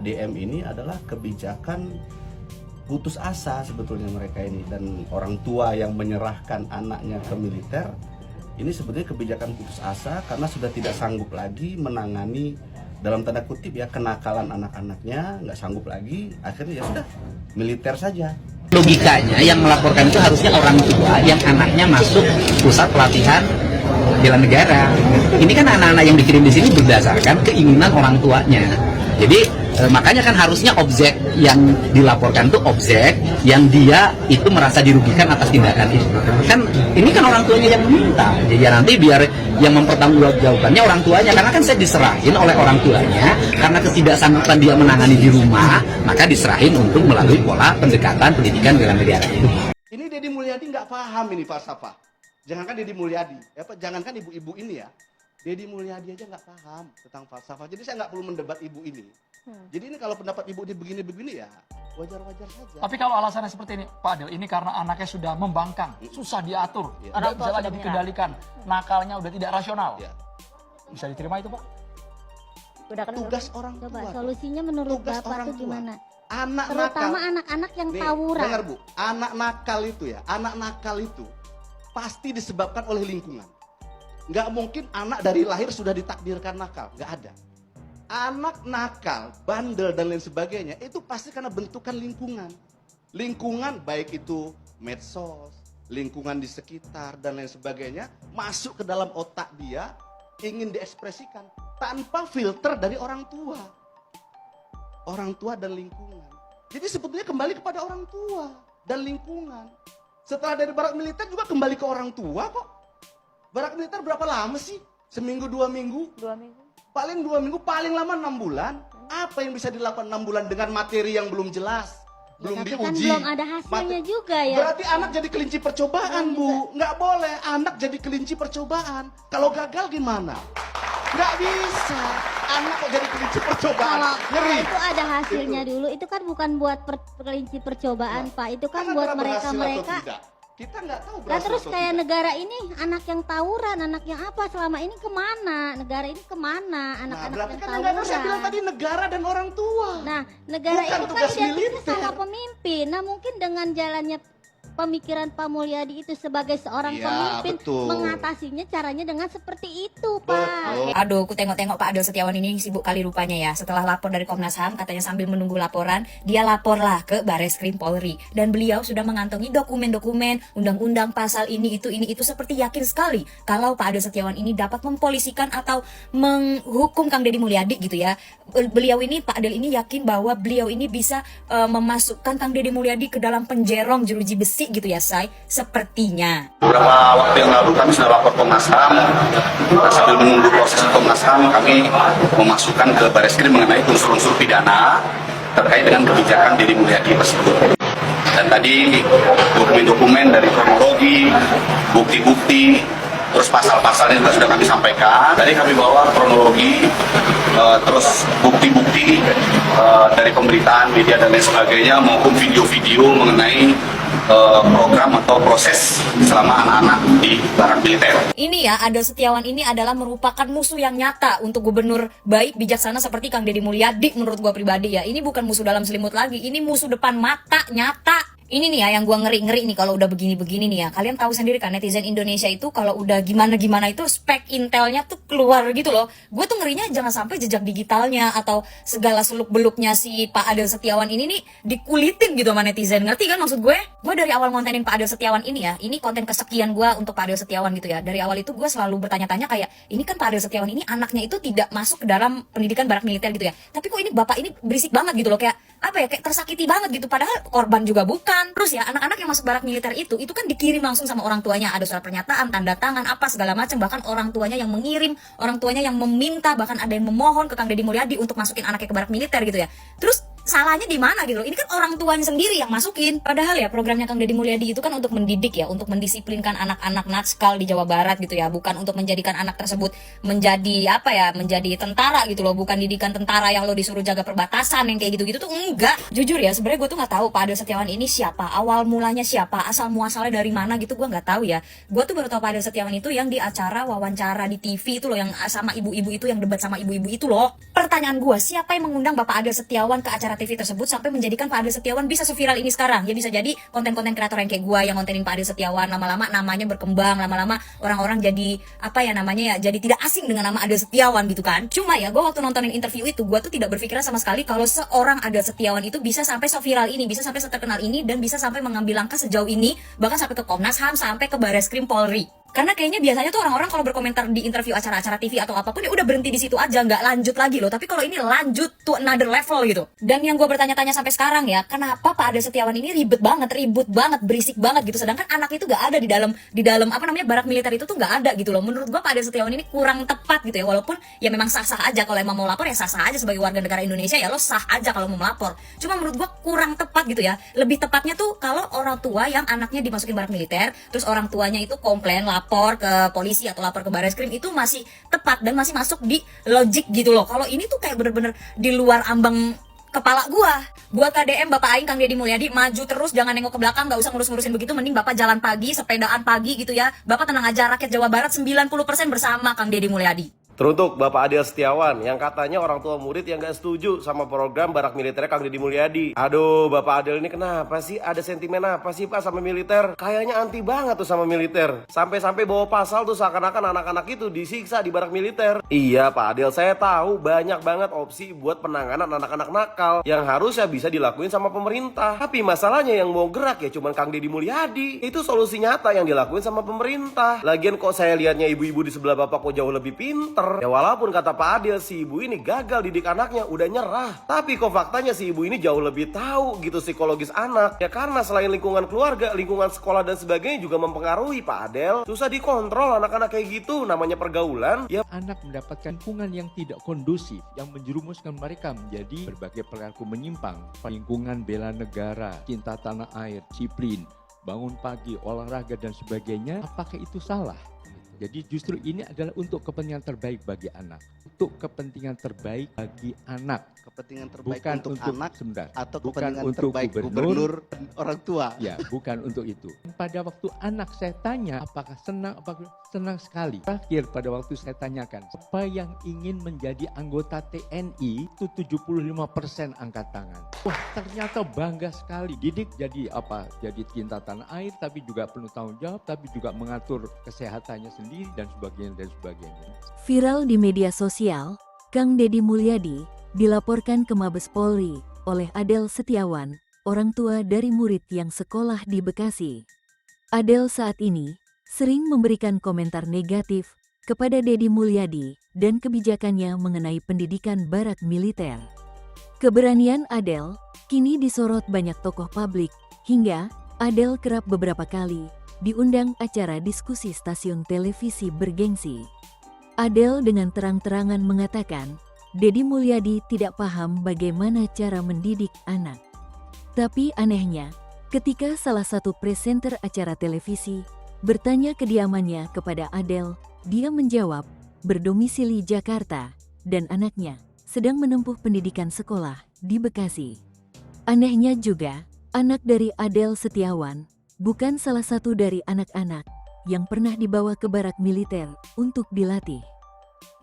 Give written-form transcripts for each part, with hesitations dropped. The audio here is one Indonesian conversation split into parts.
DM ini adalah kebijakan putus asa sebetulnya mereka ini, dan orang tua yang menyerahkan anaknya ke militer ini sebetulnya kebijakan putus asa karena sudah tidak sanggup lagi menangani dalam tanda kutip ya kenakalan anak-anaknya, nggak sanggup lagi, akhirnya ya sudah militer saja. Logikanya yang melaporkan itu harusnya orang tua yang anaknya masuk pusat pelatihan bela negara. Ini kan anak-anak yang dikirim di sini berdasarkan keinginan orang tuanya. Jadi makanya kan harusnya objek yang dilaporkan itu objek yang dia itu merasa dirugikan atas tindakan itu. Kan ini kan orang tuanya yang meminta. Jadi ya nanti biar yang mempertanggungjawabkannya orang tuanya, karena kan saya diserahin oleh orang tuanya karena ketidaksanggupan dia menangani di rumah, maka diserahin untuk melalui pola pendekatan pendidikan bela negara itu. Ini Deddy Mulyadi nggak paham ini falsafah. Jangankan Deddy Mulyadi, jangankan ibu-ibu ini ya. Deddy Mulyadi aja nggak paham tentang falsafah. Jadi saya nggak perlu mendebat ibu ini. Jadi ini kalau pendapat ibu ini begini-begini ya wajar-wajar saja. Tapi kalau alasannya seperti ini, Pak Adil, ini karena anaknya sudah membangkang, susah diatur, tidak bisa lagi dikendalikan, nakalnya udah tidak rasional. Ya. Bisa diterima itu, Pak? Udah kan Tugas orang tua. Coba solusinya menurut Tugas Bapak orang tuh tua. gimana? Anak Terutama nakal. anak-anak yang Nih, tawuran. dengar Bu, anak nakal itu ya, anak nakal itu pasti disebabkan oleh lingkungan. Nggak mungkin anak dari lahir sudah ditakdirkan nakal, nggak ada. Anak nakal, bandel dan lain sebagainya itu pasti karena bentukan lingkungan. Lingkungan baik itu medsos, lingkungan di sekitar dan lain sebagainya masuk ke dalam otak dia, ingin diekspresikan tanpa filter dari orang tua. Orang tua dan lingkungan. Jadi sebetulnya kembali kepada orang tua dan lingkungan. Setelah dari barak militer juga kembali ke orang tua kok. Barak militer berapa lama sih? Seminggu, 2 minggu? 2 minggu. Paling 2 minggu, paling lama 6 bulan. Apa yang bisa dilakukan 6 bulan dengan materi yang belum jelas? Belum Tapi kan diuji. belum ada hasilnya juga ya. Berarti anak jadi kelinci percobaan, Bu. Nggak boleh anak jadi kelinci percobaan. Kalau gagal gimana? Nggak bisa. Anak kok jadi kelinci percobaan. Kalau itu ada hasilnya dulu, itu kan bukan buat kelinci percobaan, Pak. Itu kan buat mereka-mereka. Kita nggak tahu Nah berhasil terus atau kayak tidak. negara ini anak yang tawuran, anak yang apa selama ini kemana? Negara ini Nah, kemana? Anak-anak berarti yang kan tawuran. negara, saya bilang tadi negara dan orang tua. Nah negara Bukan itu tugas kan identiknya militer. sama pemimpin. Nah mungkin dengan jalannya pemikiran Pak Mulyadi itu sebagai seorang Iya, pemimpin betul. mengatasinya caranya dengan seperti itu, Pak. Betul. Aduh, aku tengok-tengok Pak Adil Setiawan ini sibuk kali rupanya ya. Setelah lapor dari Komnas HAM, katanya sambil menunggu laporan, dia laporlah ke Bareskrim Polri. Dan beliau sudah mengantongi dokumen-dokumen, undang-undang, pasal ini, itu seperti yakin sekali kalau Pak Adil Setiawan ini dapat mempolisikan atau menghukum Kang Deddy Mulyadi gitu ya. Beliau ini, Pak Adil ini yakin bahwa beliau ini bisa memasukkan Kang Deddy Mulyadi ke dalam penjerong jeruji besi gitu ya, Say. Sepertinya. Beberapa waktu yang lalu kami sudah lapor Komnas HAM. Sambil menunggu proses Komnas HAM, kami memasukkan ke Bareskrim mengenai unsur-unsur pidana terkait dengan kebijakan Deddy Mulyadi tersebut. Dan tadi dokumen-dokumen dari kronologi, bukti-bukti, terus pasal-pasalnya juga sudah kami sampaikan. Tadi kami bawa kronologi, terus bukti-bukti dari pemberitaan media dan lain sebagainya, maupun video-video mengenai program atau proses selama anak-anak di barak militer. Ini ya, Adil Setiawan ini adalah merupakan musuh yang nyata untuk gubernur baik bijaksana seperti Kang Deddy Mulyadi menurut gua pribadi ya. Ini bukan musuh dalam selimut lagi, ini musuh depan mata, nyata. Ini nih ya yang gua ngeri-ngeri nih kalau udah begini-begini nih ya. Kalian tahu sendiri kan netizen Indonesia itu kalau udah gimana-gimana itu spek intelnya tuh keluar gitu loh. Gue tuh ngerinya jangan sampai jejak digitalnya atau segala seluk-beluknya si Pak Adil Setiawan ini nih dikulitin gitu sama netizen. Ngerti kan maksud gue? Gue dari awal ngontenin Pak Adil Setiawan ini ya, ini konten kesekian gue untuk Pak Adil Setiawan gitu ya. Dari awal itu gue selalu bertanya-tanya kayak, ini kan Pak Adil Setiawan ini anaknya itu tidak masuk ke dalam pendidikan barak militer gitu ya. Tapi kok ini bapak ini berisik banget gitu loh, kayak apa ya, kayak tersakiti banget gitu. Padahal korban juga bukan. Terus ya anak-anak yang masuk barak militer itu kan dikirim langsung sama orang tuanya, ada surat pernyataan, tanda tangan, apa segala macam, bahkan orang tuanya yang mengirim, orang tuanya yang meminta, bahkan ada yang memohon ke Kang Deddy Mulyadi untuk masukin anaknya ke barak militer gitu ya. Terus salahnya di mana gitu loh. Ini kan orang tuanya sendiri yang masukin. Padahal ya programnya Kang Deddy Mulyadi itu kan untuk mendidik ya, untuk mendisiplinkan anak-anak nakal di Jawa Barat gitu ya, bukan untuk menjadikan anak tersebut menjadi apa ya, menjadi tentara gitu loh, bukan didikan tentara yang lo disuruh jaga perbatasan yang kayak gitu-gitu tuh enggak. Jujur ya, sebenarnya gue tuh nggak tahu Pak Adel Setiawan ini siapa, awal mulanya siapa, asal muasalnya dari mana gitu gue nggak tahu ya. Gue tuh baru tahu Pak Adel Setiawan itu yang di acara wawancara di TV itu loh, yang sama ibu-ibu itu, yang debat sama ibu-ibu itu loh. Pertanyaan gue, siapa yang mengundang Bapak Adel Setiawan ke acara TV tersebut sampai menjadikan Pak Adel Setiawan bisa seviral ini sekarang? Ya bisa jadi konten-konten kreator yang kayak gue yang kontenin Pak Adel Setiawan, lama-lama namanya berkembang, lama-lama orang-orang jadi apa ya namanya ya, jadi tidak asing dengan nama Adel Setiawan gitu kan. Cuma ya gue waktu nontonin interview itu, gue tuh tidak berpikiran sama sekali kalau seorang Adel Setiawan itu bisa sampai seviral ini, bisa sampai seterkenal ini, dan bisa sampai mengambil langkah sejauh ini, bahkan sampai ke Komnas HAM, sampai ke Bareskrim Polri. Karena kayaknya biasanya tuh orang-orang kalau berkomentar di interview acara-acara TV atau apapun ya udah berhenti di situ aja, nggak lanjut lagi loh. Tapi kalau ini lanjut to another level gitu. Dan yang gue bertanya-tanya sampai sekarang ya, kenapa Pak Adel Setiawan ini ribut banget, berisik banget gitu. Sedangkan anak itu nggak ada di dalam apa namanya barak militer itu tuh nggak ada gitu loh. Menurut gue Pak Adel Setiawan ini kurang tepat gitu ya. Walaupun ya memang sah-sah aja kalau emang mau lapor ya sah-sah aja sebagai warga negara Indonesia ya lo sah aja kalau mau melapor. Cuma menurut gue kurang tepat gitu ya. Lebih tepatnya tuh kalau orang tua yang anaknya dimasukin barak militer, terus orang tuanya itu komplain lapor ke polisi atau lapor ke Bareskrim, itu masih tepat dan masih masuk di logik gitu loh. Kalau ini tuh kayak bener-bener di luar ambang kepala gua. Buat KDM Bapak Aing Kang Deddy Mulyadi, maju terus, jangan nengok ke belakang, nggak usah ngurus-ngurusin begitu, mending Bapak jalan pagi, sepedaan pagi gitu ya. Bapak tenang aja, rakyat Jawa Barat 90% bersama Kang Deddy Mulyadi. Teruntuk Bapak Adel Setiawan yang katanya orang tua murid yang gak setuju sama program barak militer Kang Deddy Mulyadi. Aduh, Bapak Adel ini kenapa sih? Ada sentimen apa sih Pak sama militer? Kayaknya anti banget tuh sama militer. Sampai-sampai bawa pasal tuh seakan-akan anak-anak itu disiksa di barak militer. Iya Pak Adel, saya tahu banyak banget opsi buat penanganan anak-anak nakal yang harusnya bisa dilakuin sama pemerintah. Tapi masalahnya yang mau gerak ya cuman Kang Deddy Mulyadi. Itu solusi nyata yang dilakuin sama pemerintah. Lagian kok saya lihatnya ibu-ibu di sebelah Bapak kok jauh lebih pinter. Ya walaupun kata Pak Adel si ibu ini gagal didik anaknya, udah nyerah. Tapi kok faktanya si ibu ini jauh lebih tahu gitu psikologis anak. Ya karena selain lingkungan keluarga, lingkungan sekolah dan sebagainya juga mempengaruhi Pak Adel. Susah dikontrol anak-anak kayak gitu, namanya pergaulan. Ya anak mendapatkan lingkungan yang tidak kondusif, yang menjerumuskan mereka menjadi berbagai perilaku menyimpang. Lingkungan bela negara, cinta tanah air, disiplin, bangun pagi, olahraga dan sebagainya, apakah itu salah? Jadi justru ini adalah untuk kepentingan terbaik bagi anak, untuk kepentingan terbaik bagi anak, Kepentingan terbaik bukan untuk anak sebentar, atau bukan kepentingan untuk terbaik gubernur orang tua. Ya, bukan untuk itu. Pada waktu anak saya tanya apakah senang, apakah senang sekali. Terakhir pada waktu saya tanyakan, siapa yang ingin menjadi anggota TNI, itu 75% angkat tangan. Wah, ternyata bangga sekali. Didik jadi apa? Jadi cinta tanah air, tapi juga penuh tanggung jawab, tapi juga mengatur kesehatannya sendiri dan sebagainya dan sebagainya. Viral di media sosial, Kang Deddy Mulyadi dilaporkan ke Mabes Polri oleh Adel Setiawan, orang tua dari murid yang sekolah di Bekasi. Adel saat ini sering memberikan komentar negatif kepada Deddy Mulyadi dan kebijakannya mengenai pendidikan barak militer. Keberanian Adel kini disorot banyak tokoh publik, hingga Adel kerap beberapa kali diundang acara diskusi stasiun televisi bergengsi. Adel dengan terang-terangan mengatakan, Deddy Mulyadi tidak paham bagaimana cara mendidik anak. Tapi anehnya, ketika salah satu presenter acara televisi bertanya kediamannya kepada Adel, dia menjawab berdomisili Jakarta dan anaknya sedang menempuh pendidikan sekolah di Bekasi. Anehnya juga, anak dari Adel Setiawan bukan salah satu dari anak-anak yang pernah dibawa ke barak militer untuk dilatih.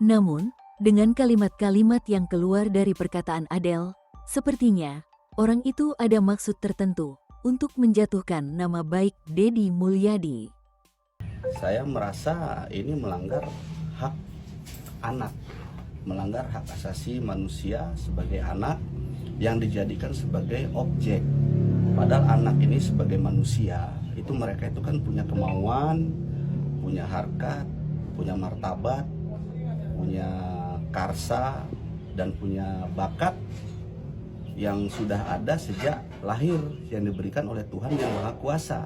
Namun, dengan kalimat-kalimat yang keluar dari perkataan Adel, sepertinya orang itu ada maksud tertentu untuk menjatuhkan nama baik Deddy Mulyadi. Saya merasa ini melanggar hak anak, melanggar hak asasi manusia sebagai anak yang dijadikan sebagai objek. Padahal anak ini sebagai manusia, itu mereka itu kan punya kemauan, punya harkat, punya martabat, punya karsa, dan punya bakat yang sudah ada sejak lahir yang diberikan oleh Tuhan Yang Maha Kuasa.